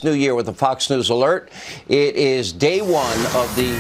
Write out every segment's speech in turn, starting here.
New year with a Fox News alert. It is day one of the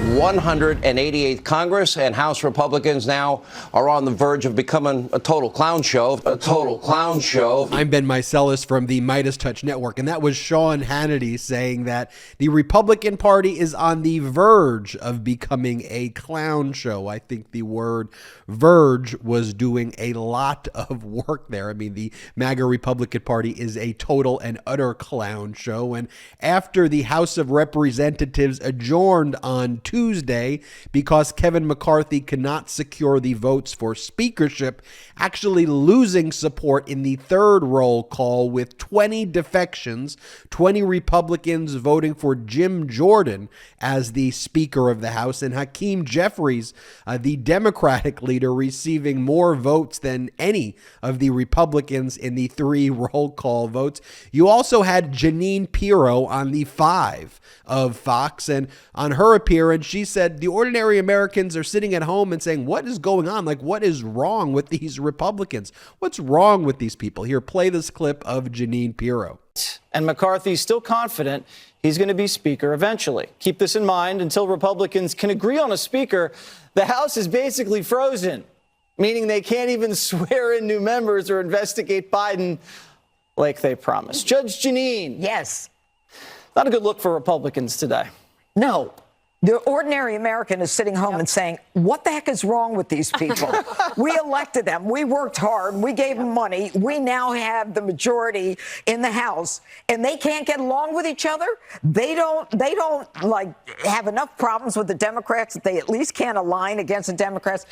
188th Congress, and House Republicans now are on the verge of becoming a total clown show. I'm Ben Meiselas from the MeidasTouch network, and that was Sean Hannity saying that the Republican Party is on the verge of becoming a clown show. I think the word verge was doing a lot of work there. I mean, the MAGA Republican Party is a total and utter clown show, and after the House of Representatives adjourned on Tuesday because Kevin McCarthy cannot secure the votes for speakership, actually losing support in the third roll call with 20 defections, 20 Republicans voting for Jim Jordan as the Speaker of the House, and Hakeem Jeffries, the Democratic leader, receiving more votes than any of the Republicans in the three roll call votes. You also had Jeanine Pirro on the 5 of Fox, and on her appearance, she said the ordinary Americans are sitting at home and saying, what is going on? Like, what is wrong with these Republicans? What's wrong with these people? Here, play this clip of Jeanine Pirro. And McCarthy's still confident he's going to be Speaker eventually. Keep this in mind. Until Republicans can agree on a Speaker, the House is basically frozen, meaning they can't even swear in new members or investigate Biden like they promised. Judge Jeanine. Yes. Not a good look for Republicans today. No. The ordinary American is sitting home and saying, what the heck is wrong with these people? We elected them. We worked hard. We gave them money. We now have the majority in the House, and they can't get along with each other. They don't have enough problems with the Democrats that they at least can't align against the Democrats.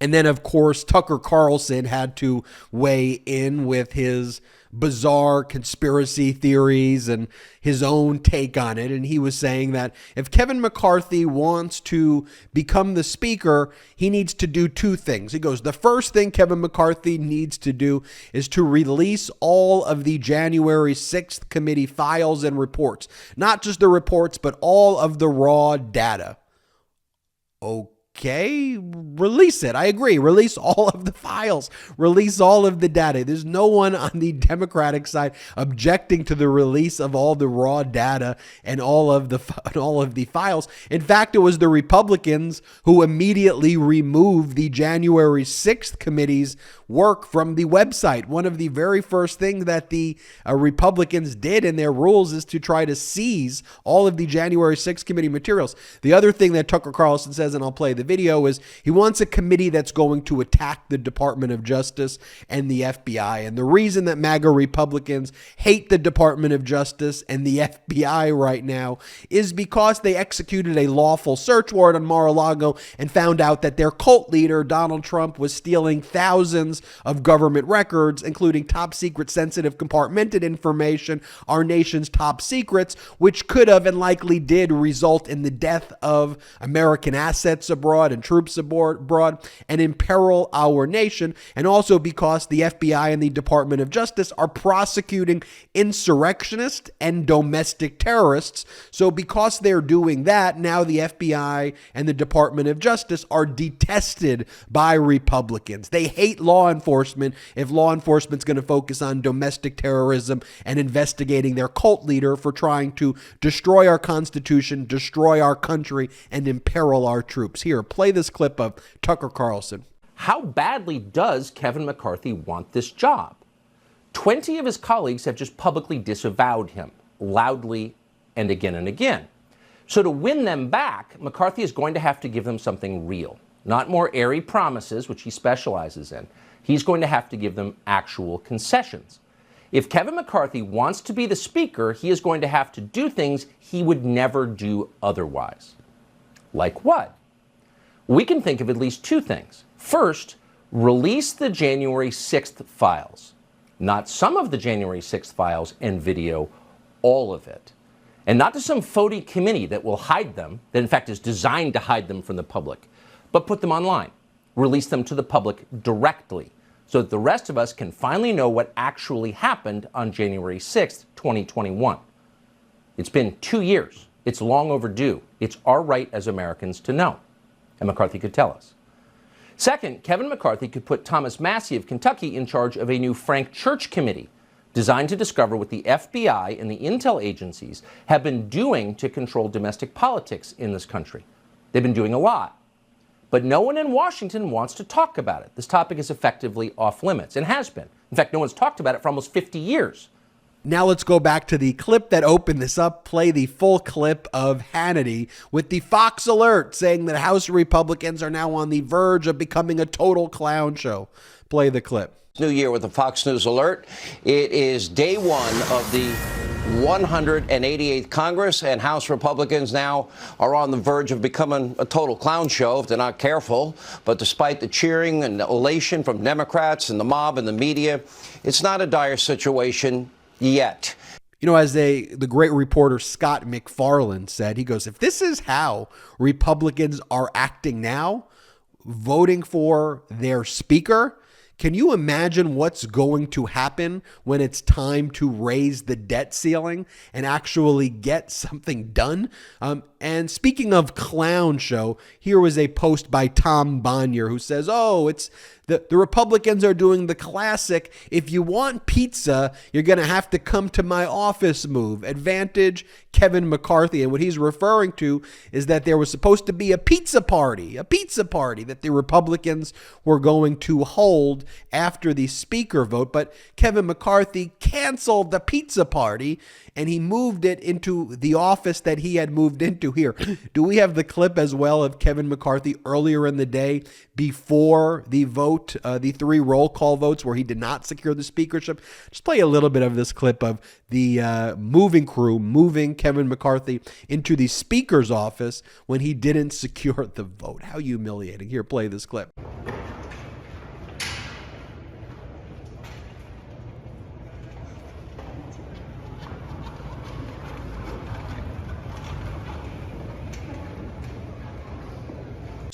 And then, of course, Tucker Carlson had to weigh in with his bizarre conspiracy theories and his own take on it. And he was saying that if Kevin McCarthy wants to become the Speaker, he needs to do two things. He goes, the first thing Kevin McCarthy needs to do is to release all of the January 6th committee files and reports. Not just the reports, but all of the raw data. Okay, release it. I agree. Release all of the files. Release all of the data. There's no one on the Democratic side objecting to the release of all the raw data and all of the files. In fact, it was the Republicans who immediately removed the January 6th committee's work from the website. One of the very first things that the Republicans did in their rules is to try to seize all of the January 6th committee materials. The other thing that Tucker Carlson says, and I'll play the video, is he wants a committee that's going to attack the Department of Justice and the FBI. And the reason that MAGA Republicans hate the Department of Justice and the FBI right now is because they executed a lawful search warrant on Mar-a-Lago and found out that their cult leader, Donald Trump, was stealing thousands of government records, including top secret, sensitive, compartmented information, our nation's top secrets, which could have and likely did result in the death of American assets abroad and troops abroad and imperil our nation. And also because the FBI and the Department of Justice are prosecuting insurrectionists and domestic terrorists. So because they're doing that, now the FBI and the Department of Justice are detested by Republicans. They hate law enforcement if law enforcement's going to focus on domestic terrorism and investigating their cult leader for trying to destroy our Constitution, destroy our country, and imperil our troops. Here, play this clip of Tucker Carlson. How badly does Kevin McCarthy want this job? 20 of his colleagues have just publicly disavowed him, loudly and again and again. So to win them back, McCarthy is going to have to give them something real, not more airy promises, which he specializes in. He's going to have to give them actual concessions. If Kevin McCarthy wants to be the Speaker, he is going to have to do things he would never do otherwise. Like what? We can think of at least two things. First, release the January 6th files. Not some of the January 6th files and video, all of it. And not to some phony committee that will hide them, that in fact is designed to hide them from the public, but put them online. Release them to the public directly so that the rest of us can finally know what actually happened on January 6th, 2021. It's been 2 years. It's long overdue. It's our right as Americans to know. And McCarthy could tell us. Second, Kevin McCarthy could put Thomas Massie of Kentucky in charge of a new Frank Church committee designed to discover what the FBI and the intel agencies have been doing to control domestic politics in this country. They've been doing a lot. But no one in Washington wants to talk about it. This topic is effectively off limits and has been. In fact, no one's talked about it for almost 50 years. Now let's go back to the clip that opened this up, play the full clip of Hannity with the Fox alert saying that House Republicans are now on the verge of becoming a total clown show. Play the clip. New year with the Fox News alert. It is day one of the 188th Congress, and House Republicans now are on the verge of becoming a total clown show if they're not careful. But despite the cheering and elation from Democrats and the mob and the media, it's not a dire situation yet. You know, as the great reporter Scott McFarland said, he goes, if this is how Republicans are acting now, voting for their speaker, can you imagine what's going to happen when it's time to raise the debt ceiling and actually get something done? And speaking of clown show, here was a post by Tom Bonnier who says, oh, it's the Republicans are doing the classic, if you want pizza, you're going to have to come to my office move. Advantage Kevin McCarthy. And what he's referring to is that there was supposed to be a pizza party that the Republicans were going to hold after the speaker vote. But Kevin McCarthy canceled the pizza party and he moved it into the office that he had moved into here. Do we have the clip as well of Kevin McCarthy earlier in the day before the vote, the 3 roll call votes where he did not secure the speakership? Just play a little bit of this clip of the moving crew moving Kevin McCarthy into the speaker's office when he didn't secure the vote. How humiliating. Here, play this clip.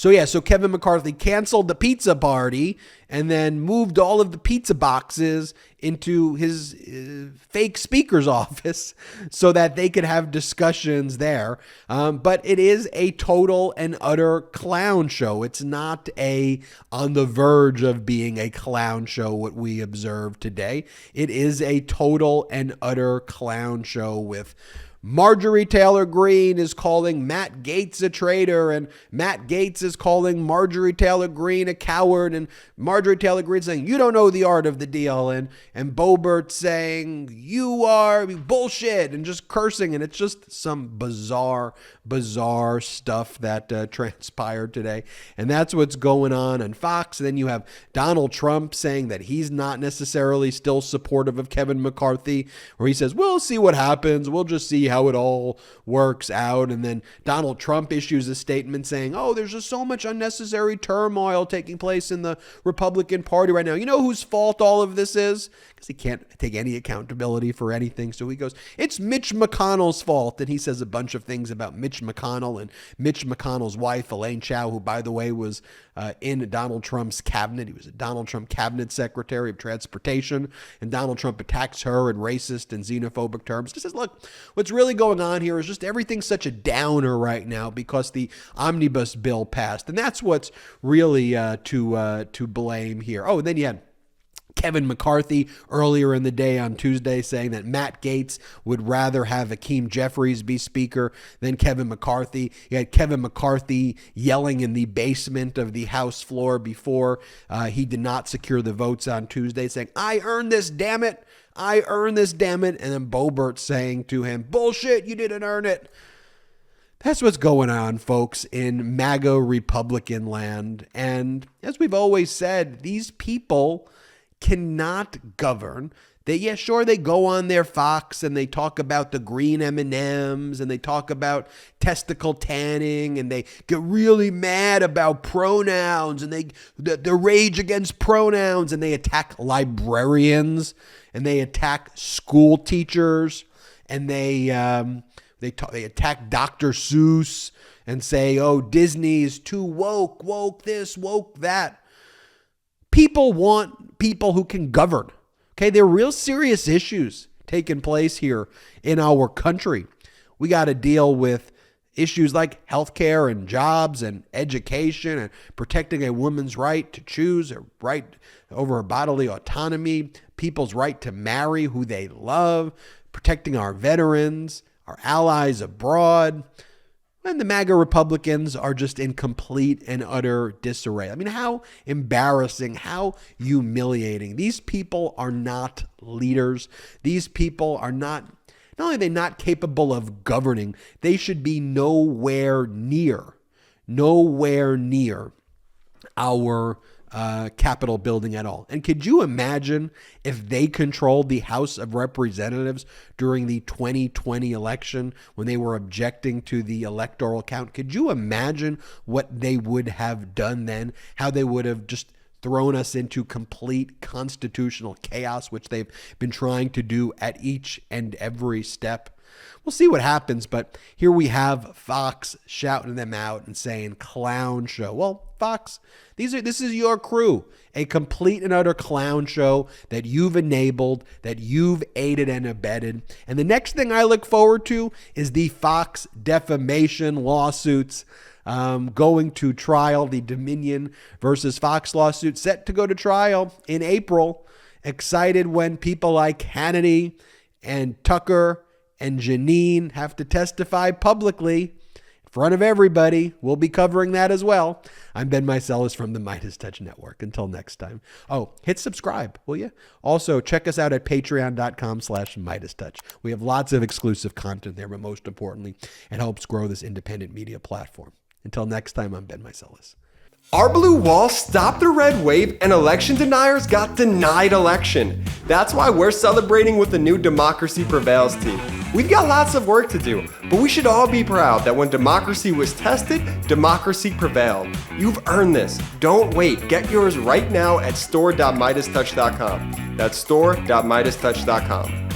So Kevin McCarthy canceled the pizza party and then moved all of the pizza boxes into his fake speaker's office so that they could have discussions there. But it is a total and utter clown show. It's not on the verge of being a clown show, what we observe today. It is a total and utter clown show with Marjorie Taylor Greene is calling Matt Gaetz a traitor, and Matt Gaetz is calling Marjorie Taylor Greene a coward, and Marjorie Taylor Greene saying, you don't know the art of the deal, and Boebert saying, you are bullshit, and just cursing, and it's just some bizarre stuff that transpired today, and that's what's going on Fox. And then you have Donald Trump saying that he's not necessarily still supportive of Kevin McCarthy, where he says, we'll see what happens, we'll just see how it all works out. And then Donald Trump issues a statement saying, oh, there's just so much unnecessary turmoil taking place in the Republican Party right now. You know whose fault all of this is? Because he can't take any accountability for anything. So he goes, it's Mitch McConnell's fault. And he says a bunch of things about Mitch McConnell and Mitch McConnell's wife, Elaine Chao, who, by the way, was in Donald Trump's cabinet. He was a Donald Trump cabinet secretary of transportation. And Donald Trump attacks her in racist and xenophobic terms. He says, look, what's really going on here is just everything's such a downer right now because the omnibus bill passed. And that's what's really to blame here. Oh, and then you had Kevin McCarthy earlier in the day on Tuesday saying that Matt Gaetz would rather have Hakeem Jeffries be speaker than Kevin McCarthy. You had Kevin McCarthy yelling in the basement of the House floor before he did not secure the votes on Tuesday, saying, I earned this, damn it. I earned this, damn it. And then Boebert saying to him, bullshit, you didn't earn it. That's what's going on, folks, in MAGA Republican land. And as we've always said, these people cannot govern. They go on their Fox and they talk about the green M&Ms and they talk about testicle tanning and they get really mad about pronouns and the rage against pronouns and they attack librarians and they attack school teachers and they attack Dr. Seuss and say, oh, Disney's too woke this, woke that. People want people who can govern. Okay, there are real serious issues taking place here in our country. We got to deal with issues like healthcare and jobs and education and protecting a woman's right to choose, a right over her bodily autonomy, people's right to marry who they love, protecting our veterans, our allies abroad. And the MAGA Republicans are just in complete and utter disarray. I mean, how embarrassing, how humiliating. These people are not leaders. These people are not only are they not capable of governing, they should be nowhere near our Capitol building at all. And could you imagine if they controlled the House of Representatives during the 2020 election when they were objecting to the electoral count? Could you imagine what they would have done then? How they would have just thrown us into complete constitutional chaos, which they've been trying to do at each and every step. We'll see what happens, but here we have Fox shouting them out and saying clown show. Well, Fox, this is your crew, a complete and utter clown show that you've enabled, that you've aided and abetted. And the next thing I look forward to is the Fox defamation lawsuits going to trial. The Dominion versus Fox lawsuit set to go to trial in April. Excited when people like Hannity and Tucker and Janine have to testify publicly in front of everybody. We'll be covering that as well. I'm Ben Meiselas from the MeidasTouch Network. Until next time. Oh, hit subscribe, will you? Also, check us out at patreon.com/MeidasTouch. We have lots of exclusive content there, but most importantly, it helps grow this independent media platform. Until next time, I'm Ben Meiselas. Our blue wall stopped the red wave and election deniers got denied election. That's why we're celebrating with the new Democracy Prevails team. We've got lots of work to do, but we should all be proud that when democracy was tested, democracy prevailed. You've earned this. Don't wait. Get yours right now at store.meidastouch.com. That's store.meidastouch.com.